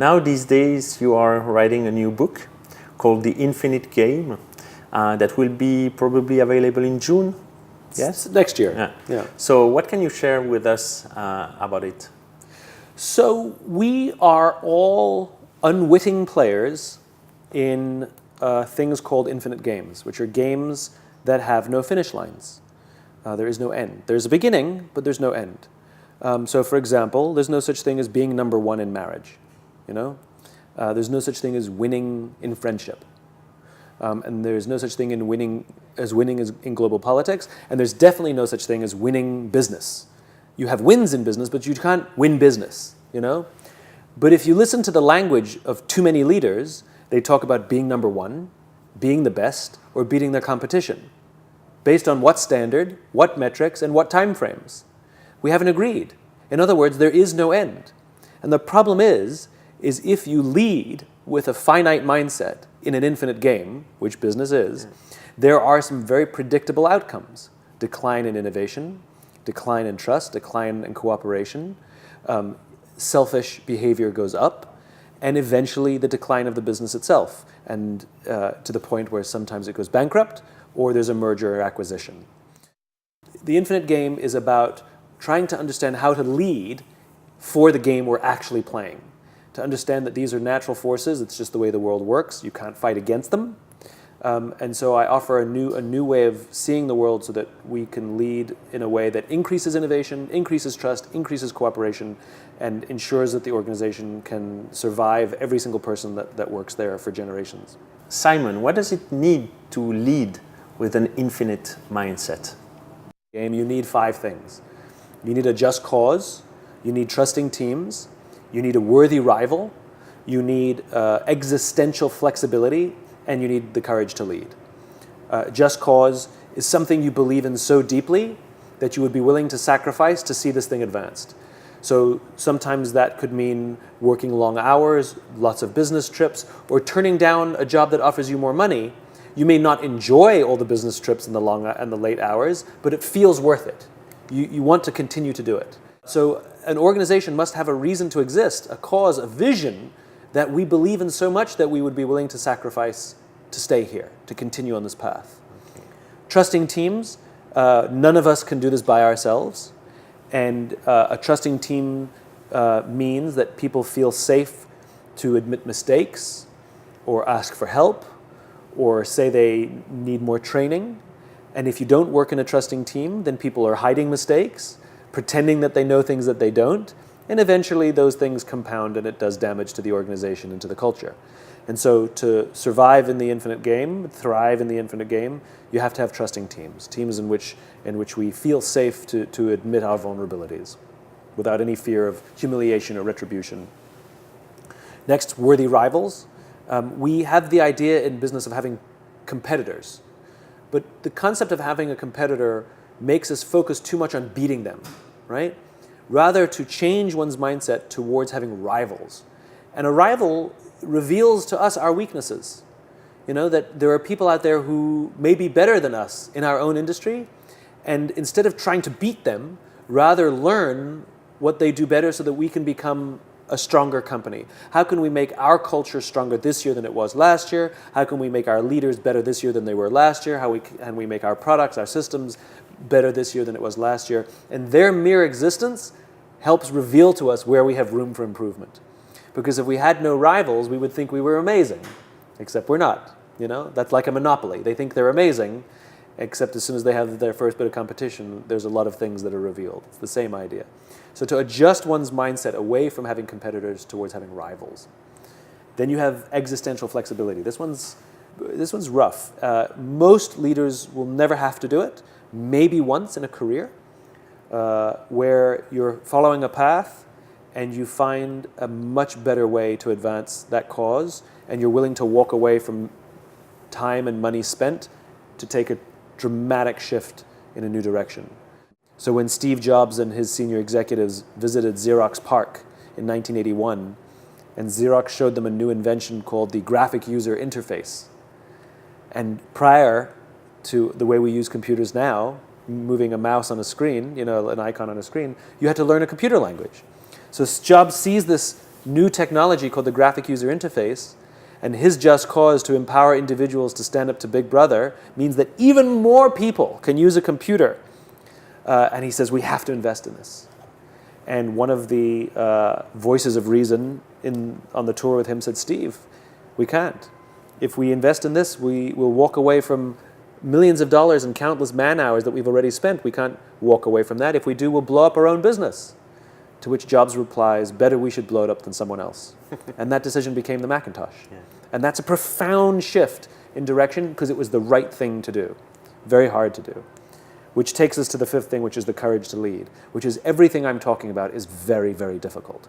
Now these days you are writing a new book called The Infinite Game that will be probably available in June. Yes? Next year. Yeah. So what can you share with us about it? So we are all unwitting players in things called infinite games, which are games that have no finish lines. There is no end. There's a beginning, but there's no end. So for example, there's no such thing as being number one in marriage. There's no such thing as winning in friendship. And there's no such thing in winning as in global politics. And there's definitely no such thing as winning business. You have wins in business, but you can't win business, But if you listen to the language of too many leaders, they talk about being number one, being the best, or beating their competition. Based on what standard, what metrics, and what time frames? We haven't agreed. In other words, there is no end. And the problem is if you lead with a finite mindset in an infinite game, which business is, there are some very predictable outcomes. Decline in innovation, decline in trust, decline in cooperation, selfish behavior goes up, and eventually the decline of the business itself, and to the point where sometimes it goes bankrupt or there's a merger or acquisition. The infinite game is about trying to understand how to lead for the game we're actually playing. To understand that these are natural forces, it's just the way the world works, you can't fight against them. And so I offer a new way of seeing the world so that we can lead in a way that increases innovation, increases trust, increases cooperation, and ensures that the organization can survive every single person that works there for generations. Simon, what does it need to lead with an infinite mindset? You need 5 things. You need a just cause, you need trusting teams, you need a worthy rival, you need existential flexibility, and you need the courage to lead. Just cause is something you believe in so deeply that you would be willing to sacrifice to see this thing advanced. So sometimes that could mean working long hours, lots of business trips, or turning down a job that offers you more money. You may not enjoy all the business trips and the late hours, but it feels worth it. You want to continue to do it. So an organization must have a reason to exist, a cause, a vision that we believe in so much that we would be willing to sacrifice to stay here, to continue on this path. Okay. Trusting teams, none of us can do this by ourselves. And a trusting team means that people feel safe to admit mistakes or ask for help or say they need more training. And if you don't work in a trusting team, then people are hiding mistakes, pretending that they know things that they don't, and eventually those things compound and it does damage to the organization and to the culture. And so to survive in the infinite game, thrive in the infinite game, you have to have trusting teams, teams in which we feel safe to admit our vulnerabilities without any fear of humiliation or retribution. Next, worthy rivals. We have the idea in business of having competitors, but the concept of having a competitor makes us focus too much on beating them, right? Rather to change one's mindset towards having rivals. And a rival reveals to us our weaknesses. That there are people out there who may be better than us in our own industry, and instead of trying to beat them, rather learn what they do better so that we can become a stronger company. How can we make our culture stronger this year than it was last year? How can we make our leaders better this year than they were last year? How can we make our products, our systems better this year than it was last year? And their mere existence helps reveal to us where we have room for improvement. Because if we had no rivals, we would think we were amazing, except we're not. That's like a monopoly. They think they're amazing, except as soon as they have their first bit of competition, there's a lot of things that are revealed. It's the same idea. So to adjust one's mindset away from having competitors towards having rivals. Then you have existential flexibility. This one's rough. Most leaders will never have to do it, maybe once in a career, where you're following a path and you find a much better way to advance that cause, and you're willing to walk away from time and money spent to take a dramatic shift in a new direction. So when Steve Jobs and his senior executives visited Xerox PARC in 1981, and Xerox showed them a new invention called the graphic user interface. And prior to the way we use computers now, moving a mouse on a screen, an icon on a screen, you had to learn a computer language. So Jobs sees this new technology called the graphic user interface, and his just cause to empower individuals to stand up to Big Brother means that even more people can use a computer. And he says, we have to invest in this. And one of the voices of reason on the tour with him said, Steve, we can't. If we invest in this, we will walk away from millions of dollars and countless man hours that we've already spent. We can't walk away from that. If we do, we'll blow up our own business. To which Jobs replies, better we should blow it up than someone else. And that decision became the Macintosh. Yeah. And that's a profound shift in direction because it was the right thing to do. Very hard to do. Which takes us to the fifth thing, which is the courage to lead, which is everything I'm talking about is very, very difficult.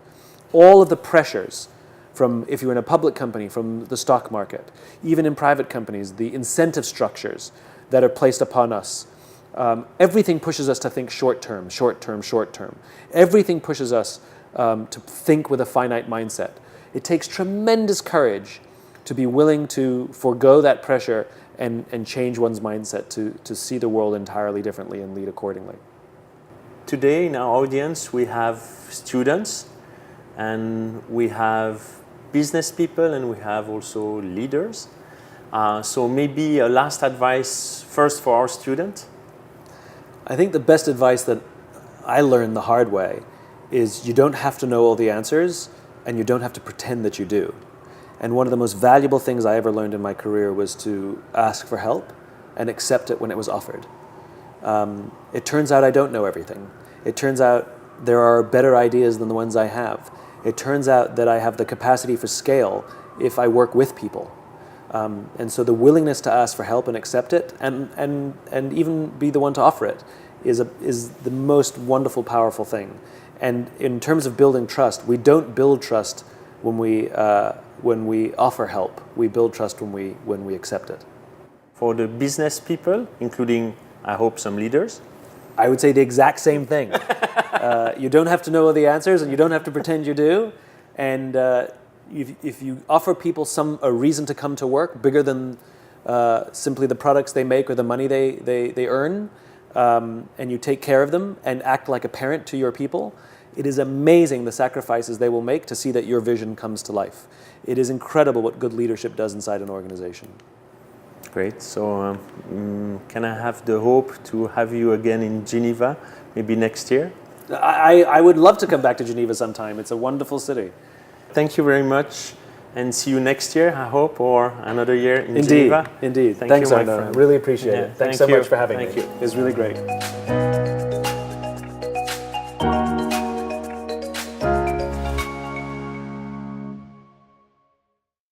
All of the pressures from, if you're in a public company, from the stock market, even in private companies, the incentive structures that are placed upon us, everything pushes us to think short term, short term, short term. Everything pushes us to think with a finite mindset. It takes tremendous courage to be willing to forego that pressure and change one's mindset to see the world entirely differently and lead accordingly. Today in our audience we have students and we have business people and we have also leaders. So maybe a last advice first for our student. I think the best advice that I learned the hard way is you don't have to know all the answers and you don't have to pretend that you do. And one of the most valuable things I ever learned in my career was to ask for help and accept it when it was offered. It turns out I don't know everything. It turns out there are better ideas than the ones I have. It turns out that I have the capacity for scale if I work with people. And so the willingness to ask for help and accept it and even be the one to offer it is the most wonderful, powerful thing. And in terms of building trust, we don't build trust when we offer help. We build trust when we accept it. For the business people, including, I hope, some leaders, I would say the exact same thing. You don't have to know all the answers and you don't have to pretend you do. And if you offer people a reason to come to work bigger than simply the products they make or the money they earn, and you take care of them and act like a parent to your people, it is amazing the sacrifices they will make to see that your vision comes to life. It is incredible what good leadership does inside an organization. Great. So can I have the hope to have you again in Geneva, maybe next year? I would love to come back to Geneva sometime. It's a wonderful city. Thank you very much, and see you next year, I hope, or another year in Geneva. Indeed. Thanks, Thanks, my Arnaud. friend. Really appreciate it. Thanks so much for having me. Thank you. It was really great.